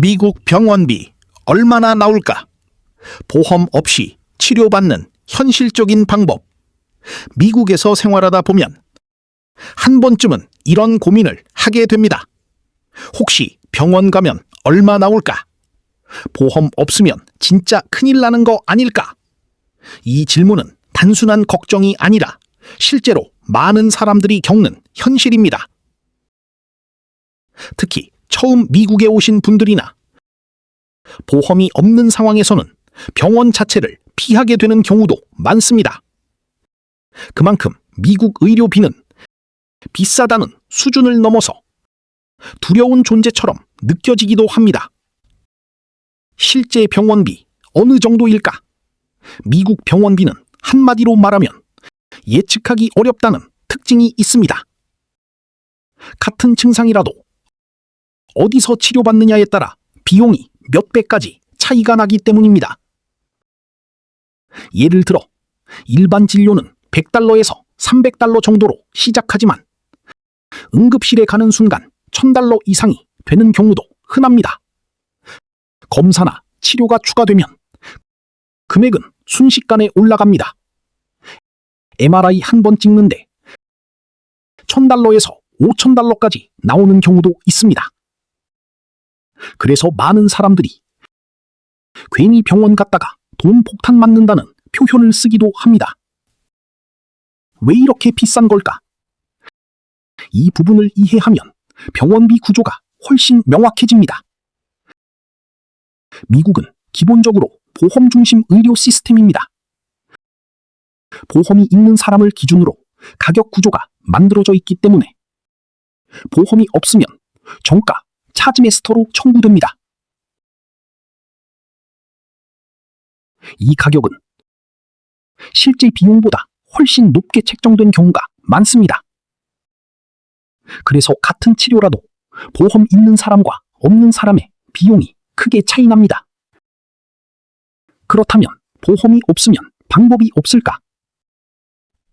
미국 병원비 얼마나 나올까? 보험 없이 치료받는 현실적인 방법. 미국에서 생활하다 보면 한 번쯤은 이런 고민을 하게 됩니다. 혹시 병원 가면 얼마 나올까? 보험 없으면 진짜 큰일 나는 거 아닐까? 이 질문은 단순한 걱정이 아니라 실제로 많은 사람들이 겪는 현실입니다. 특히 처음 미국에 오신 분들이나 보험이 없는 상황에서는 병원 자체를 피하게 되는 경우도 많습니다. 그만큼 미국 의료비는 비싸다는 수준을 넘어서 두려운 존재처럼 느껴지기도 합니다. 실제 병원비 어느 정도일까? 미국 병원비는 한마디로 말하면 예측하기 어렵다는 특징이 있습니다. 같은 증상이라도 어디서 치료받느냐에 따라 비용이 몇 배까지 차이가 나기 때문입니다. 예를 들어 일반 진료는 $100에서 $300 정도로 시작하지만 응급실에 가는 순간 $1000 이상이 되는 경우도 흔합니다. 검사나 치료가 추가되면 금액은 순식간에 올라갑니다. MRI 한 번 찍는데 $1000에서 $5000까지 나오는 경우도 있습니다. 그래서 많은 사람들이 괜히 병원 갔다가 돈 폭탄 맞는다는 표현을 쓰기도 합니다. 왜 이렇게 비싼 걸까? 이 부분을 이해하면 병원비 구조가 훨씬 명확해집니다. 미국은 기본적으로 보험 중심 의료 시스템입니다. 보험이 있는 사람을 기준으로 가격 구조가 만들어져 있기 때문에 보험이 없으면 정가 차즈메스터로 청구됩니다. 이 가격은 실제 비용보다 훨씬 높게 책정된 경우가 많습니다. 그래서 같은 치료라도 보험 있는 사람과 없는 사람의 비용이 크게 차이 납니다. 그렇다면 보험이 없으면 방법이 없을까?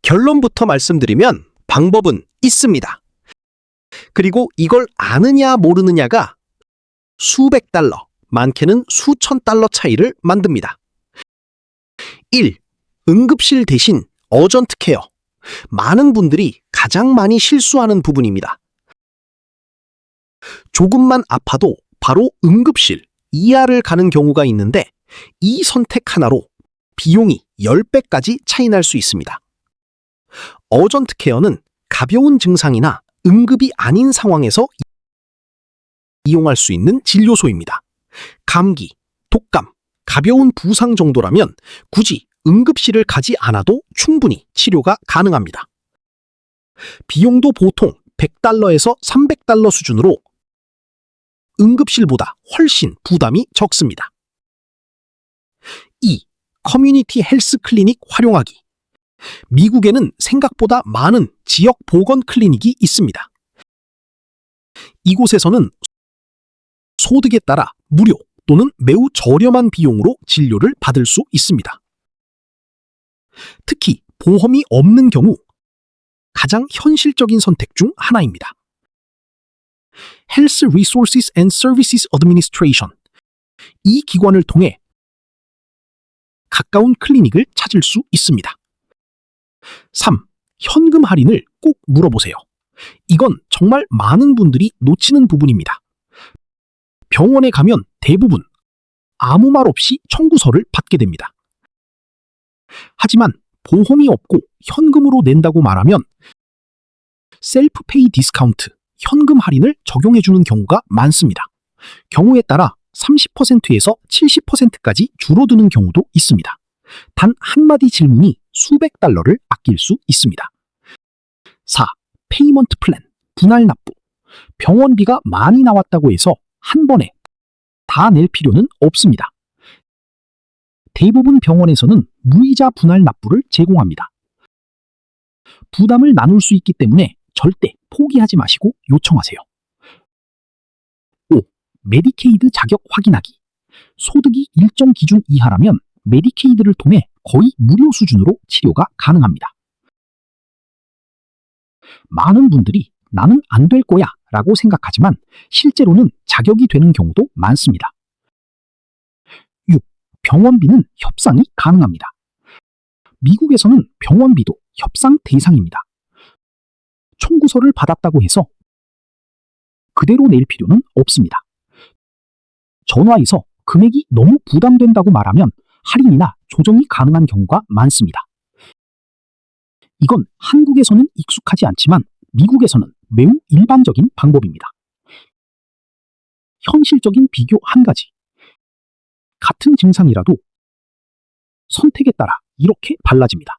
결론부터 말씀드리면 방법은 있습니다. 그리고 이걸 아느냐 모르느냐가 수백 달러, 많게는 수천 달러 차이를 만듭니다. 1. 응급실 대신 어전트 케어. 많은 분들이 가장 많이 실수하는 부분입니다. 조금만 아파도 바로 응급실, ER을 가는 경우가 있는데 이 선택 하나로 비용이 10배까지 차이 날 수 있습니다. 어전트 케어는 가벼운 증상이나 응급이 아닌 상황에서 이용할 수 있는 진료소입니다. 감기, 독감, 가벼운 부상 정도라면 굳이 응급실을 가지 않아도 충분히 치료가 가능합니다. 비용도 보통 $100에서 $300 수준으로 응급실보다 훨씬 부담이 적습니다. 2. 커뮤니티 헬스 클리닉 활용하기. 미국에는 생각보다 많은 지역 보건 클리닉이 있습니다. 이곳에서는 소득에 따라 무료 또는 매우 저렴한 비용으로 진료를 받을 수 있습니다. 특히 보험이 없는 경우 가장 현실적인 선택 중 하나입니다. Health Resources and Services Administration. 이 기관을 통해 가까운 클리닉을 찾을 수 있습니다. 3. 현금 할인을 꼭 물어보세요. 이건 정말 많은 분들이 놓치는 부분입니다. 병원에 가면 대부분 아무 말 없이 청구서를 받게 됩니다. 하지만 보험이 없고 현금으로 낸다고 말하면 셀프 페이 디스카운트, 현금 할인을 적용해주는 경우가 많습니다. 경우에 따라 30%에서 70%까지 줄어드는 경우도 있습니다. 단 한마디 질문이 수백 달러를 아낄 수 있습니다. 4. 페이먼트 플랜, 분할 납부. 병원비가 많이 나왔다고 해서 한 번에 다 낼 필요는 없습니다. 대부분 병원에서는 무이자 분할 납부를 제공합니다. 부담을 나눌 수 있기 때문에 절대 포기하지 마시고 요청하세요. 5. 메디케이드 자격 확인하기. 소득이 일정 기준 이하라면 메디케이드를 통해 거의 무료 수준으로 치료가 가능합니다. 많은 분들이 나는 안 될 거야 라고 생각하지만 실제로는 자격이 되는 경우도 많습니다. 6. 병원비는 협상이 가능합니다. 미국에서는 병원비도 협상 대상입니다. 청구서를 받았다고 해서 그대로 낼 필요는 없습니다. 전화해서 금액이 너무 부담된다고 말하면 할인이나 조정이 가능한 경우가 많습니다. 이건 한국에서는 익숙하지 않지만 미국에서는 매우 일반적인 방법입니다. 현실적인 비교 한 가지. 같은 증상이라도 선택에 따라 이렇게 달라집니다.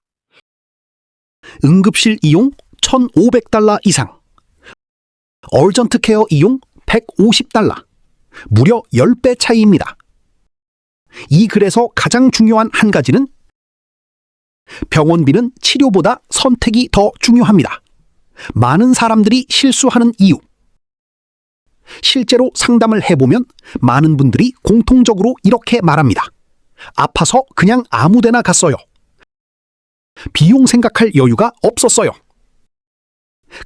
응급실 이용 1,500달러 이상, 얼전트 케어 이용 150달러, 무려 10배 차이입니다. 이 글에서 가장 중요한 한 가지는 병원비는 치료보다 선택이 더 중요합니다. 많은 사람들이 실수하는 이유. 실제로 상담을 해보면 많은 분들이 공통적으로 이렇게 말합니다. 아파서 그냥 아무 데나 갔어요. 비용 생각할 여유가 없었어요.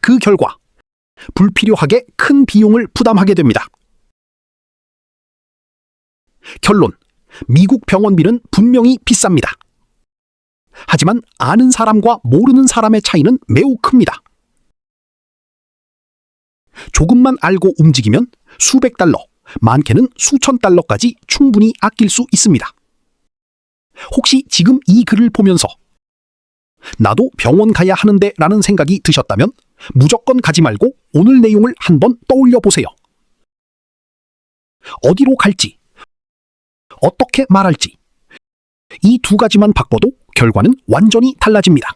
그 결과 불필요하게 큰 비용을 부담하게 됩니다. 결론, 미국 병원비는 분명히 비쌉니다. 하지만 아는 사람과 모르는 사람의 차이는 매우 큽니다. 조금만 알고 움직이면 수백 달러, 많게는 수천 달러까지 충분히 아낄 수 있습니다. 혹시 지금 이 글을 보면서 나도 병원 가야 하는데 라는 생각이 드셨다면 무조건 가지 말고 오늘 내용을 한번 떠올려 보세요. 어디로 갈지, 어떻게 말할지, 이 두 가지만 바꿔도 결과는 완전히 달라집니다.